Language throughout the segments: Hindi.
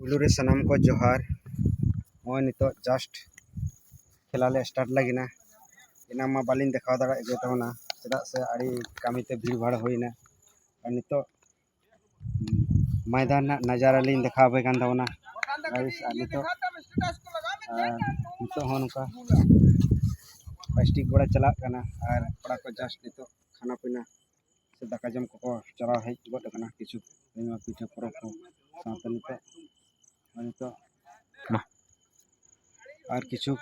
पुलुरे सनाम को जोहार नॉय नितो जस्ट खेलाले स्टार्ट लगिना इना मा बालिन देखा दाड़ा गे तबना चेदा से आड़ी कामीते भीड़ भाड़ होइना और नितो मैदान नजारा लिन देखा बे कान तबना गाइस नितो होन का प्लास्टिक बड़ा चला कना और पड़ा को जस्ट नितो खाना पीना से दाका जम को चला है गड कना किछु पीठे परब को साथ नितो और किछु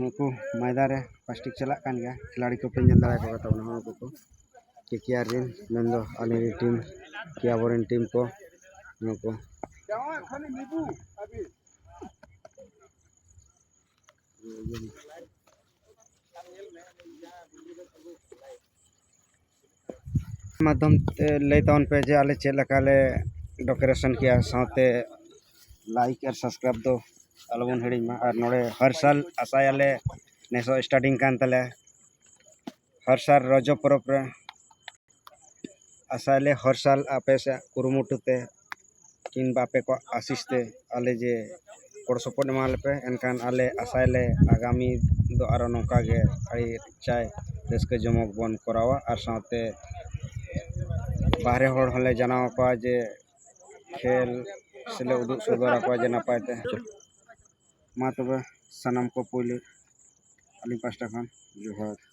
नुकु मैदान रे प्लास्टिक चला कान गया खिलाड़ी को पे जन दाड़ा को तबना हो को केकेआर रिन मेंदो आले टीम किया बोरेन टीम को नुकु माध्यम लेताउन पे जे आले चेक लकाले डेकोरेशन किया साथे लाइक और सब्सक्राइब दो अलबन हिड़ी में और नोड़े हर साल आसायाले नेसो स्टार्टिंग कान तले हर साल रजो परब रे आसायाले हर साल आपे से कुरुमुटुते किन बापे को आशीष ते आले जे कोड़ सपोर्ट माल पे एनकान आले आसायाले आगामी दो आरो नौका गे आई चाय देश के जमक बन करावा और साथे बाहरे होड़ हले जनाव को जे खेल सेले उदुग सदर को जे नपायते मा तबे सनम को पुली अली पास्टा खान जोहार।